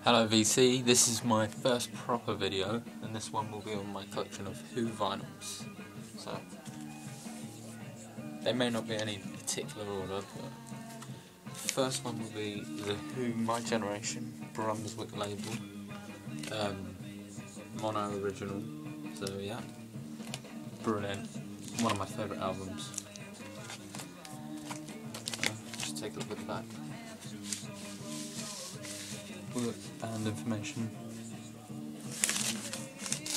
Hello VC, this is my first proper video and this one will be on my collection of Who vinyls. So, they may not be any particular order, but the first one will be the Who My Generation Brunswick label, mono original, so yeah, brilliant, one of my favourite albums. Just take a look at the back. And information.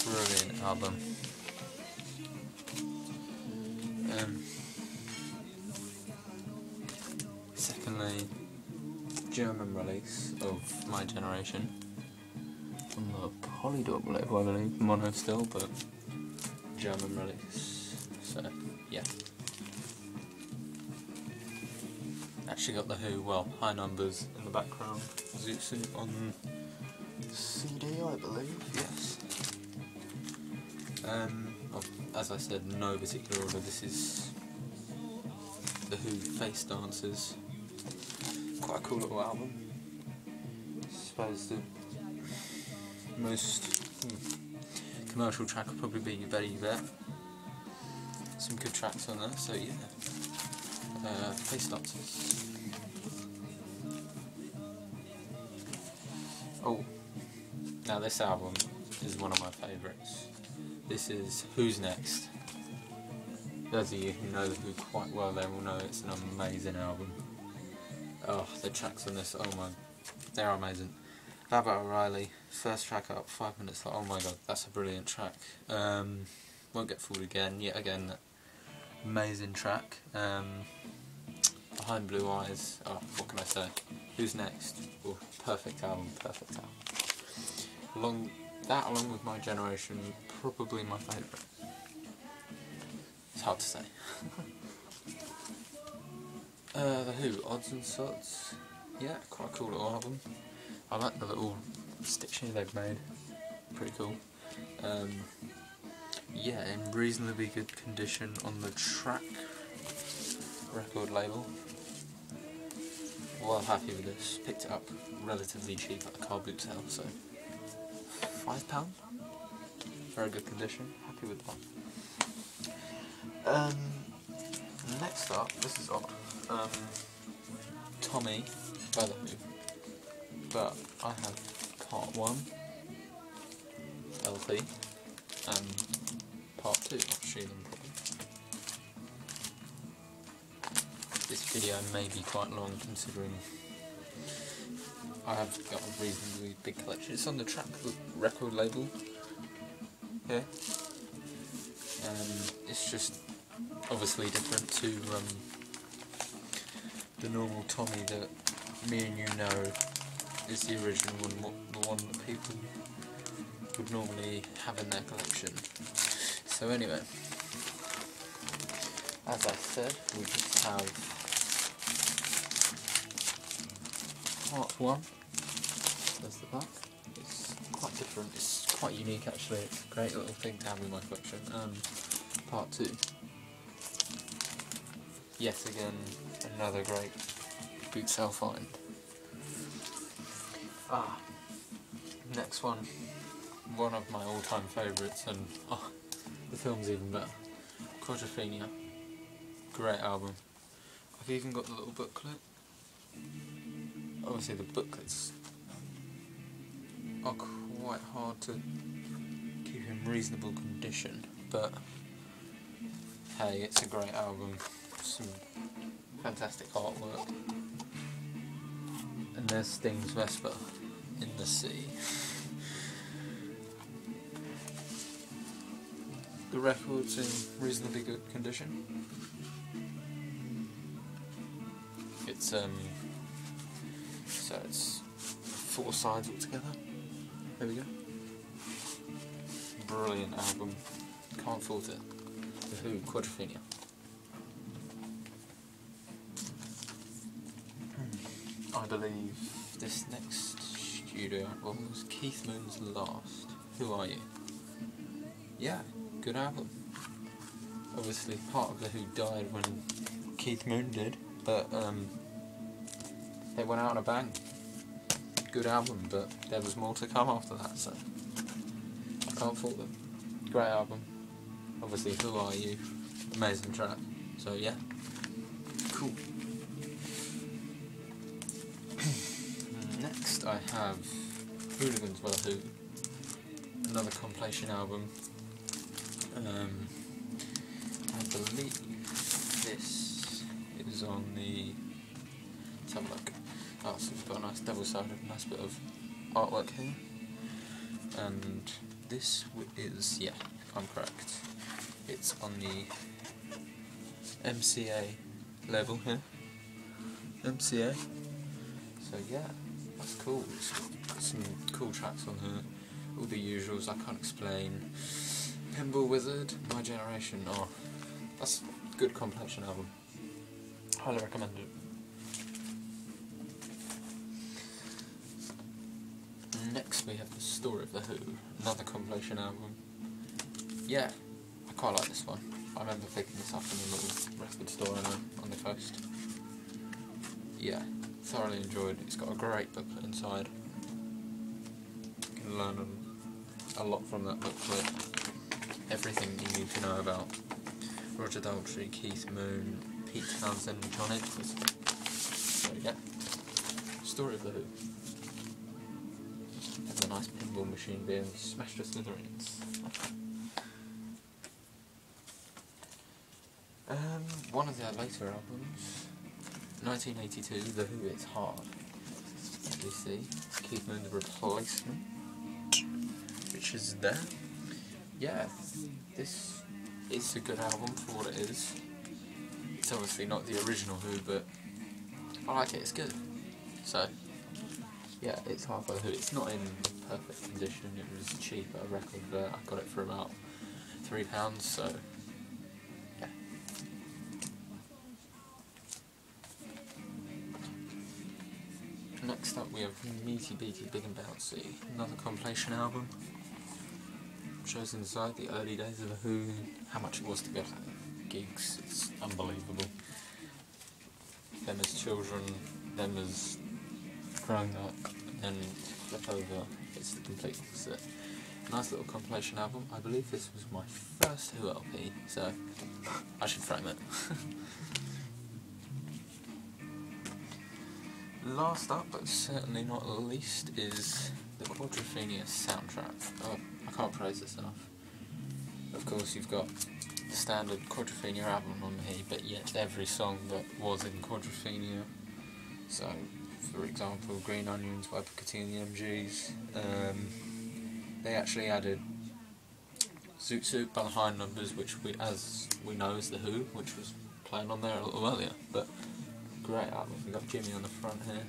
Brilliant album. Secondly, German release of My Generation on the Polydog label, I believe, mono still, but German release. So yeah. Actually got the Who, well, High Numbers in the background. Zoot Suit on CD, I believe, yes. As I said, no particular order. This is the Who Face Dancers. Quite a cool little album. I suppose the most commercial track would probably be You Better You Bet. Some good tracks on there, so yeah. Face Dancers. Oh, now this album is one of my favourites. This is Who's Next. Those of you who know Who quite well, they will know it's an amazing album. Oh, the tracks on this, oh my, they're amazing. Baba O'Reilly, first track up, 5 minutes long, oh my god, that's a brilliant track. Won't Get Fooled Again, yet again, amazing track. Behind Blue Eyes, oh, what can I say? Who's Next? Oh, perfect album, perfect album. Along with My Generation, probably my favourite. It's hard to say. The Who, Odds and Sods. Yeah, quite a cool little album. I like the little stitching they've made. Pretty cool. Yeah, in reasonably good condition on the Track record label. Well happy with this. Picked it up relatively cheap at a car boot sale, so £5. Very good condition. Happy with that. Next up, this is odd. Tommy by the Who. But I have part 1 LP and part 2. I'll show them properly. This video may be quite long considering I have got a reasonably big collection. It's on the Track record label here. It's just obviously different to the normal Tommy that me and you know is the original one, the one that people would normally have in their collection. So anyway, as I said, we just have part 1. There's the back. It's quite different. It's quite unique actually. It's a great little thing to have in my collection. Part 2. Yet again, another great boot sale find. Next one. One of my all-time favourites, and the film's even better. Quadrophenia. Great album. I've even got the little booklet. Obviously the booklets are quite hard to keep in reasonable condition, but hey, it's a great album. Some fantastic artwork. And there's Sting's Vesper in the Sea. The record's in reasonably good condition. It's so it's 4 sides altogether. There we go. Brilliant album. Can't fault it. The Who, Quadrophenia. I believe this next studio album was Keith Moon's last. Who Are You? Yeah, good album. Obviously part of the Who died when Keith Moon did, but they went out on a bang. good album, but there was more to come after that, so I can't fault them. Great album. Obviously, Who Are You? Amazing track. So yeah, cool. Next I have Hooligans by The Who, another compilation album. I believe this is on the, let's have a look. Oh, so we've got a nice double-sided, nice bit of artwork here. And this is, yeah, if I'm correct, it's on the MCA label here. MCA. So yeah, that's cool. It's got some cool tracks on here. All the usuals, I Can't Explain, Pinball Wizard, My Generation. Oh, that's a good compilation album. Highly recommend it. Next we have The Story of The Who, another compilation album. Yeah, I quite like this one. I remember picking this up in a little record store on the coast. Yeah, thoroughly enjoyed it. It's got a great booklet inside. You can learn a lot from that booklet. Everything you need to know about Roger Daltrey, Keith Moon, Pete Townsend, and John Edgeworth. So yeah, Story of The Who. Has a nice pinball machine being smashed to smithereens. One of their later albums, 1982, The Who, It's Hard. As you see, Keith Moon, The Replacement, which is there. Yeah, this is a good album for what it is. It's obviously not the original Who, but I like it, it's good. So, yeah, It's Hard by The Who. It's not in perfect condition, it was cheap at a record, but I got it for about £3, so yeah. Next up we have Meaty Beaty Big and Bouncy, another compilation album. Shows inside the early days of The Who, how much it was to get gigs, it's unbelievable. Them as children, them as grown up, and flip over, it's the complete opposite. Nice little compilation album. I believe this was my first Who LP, so I should frame it. Last up, but certainly not least, is the Quadrophenia soundtrack. Oh, I can't praise this enough. Of course, you've got the standard Quadrophenia album on here, but yet every song that was in Quadrophenia. So, for example, Green Onions by Picatinny MGs. They actually added Zoot Suit by the High Numbers, which as we know is The Who, which was playing on there a little earlier. But great album. We got Jimmy on the front here.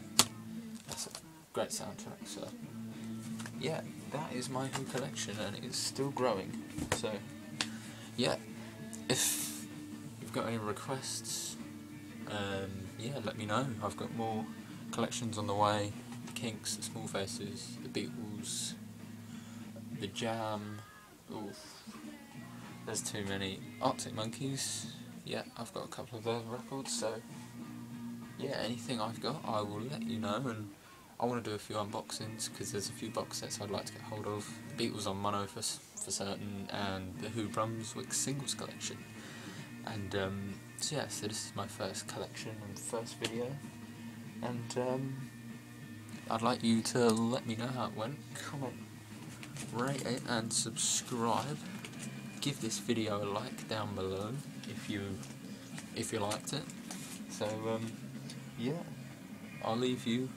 That's a great soundtrack. So yeah, that is my Who collection, and it is still growing. So yeah, if you've got any requests, yeah, let me know. I've got more collections on the way. The Kinks, the Small Faces, the Beatles, the Jam. Oof, there's too many. Arctic Monkeys. Yeah, I've got a couple of those records. So yeah, anything I've got, I will let you know, and I want to do a few unboxings, because there's a few box sets I'd like to get hold of. The Beatles on mono for certain, and the Who Brunswick singles collection. And so yeah, so this is my first collection and first video, and I'd like you to let me know how it went. Comment, rate it, and subscribe. Give this video a like down below if you liked it. So yeah, I'll leave you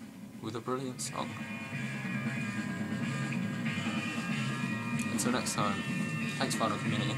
with a brilliant song. Until next time, thanks Final Community.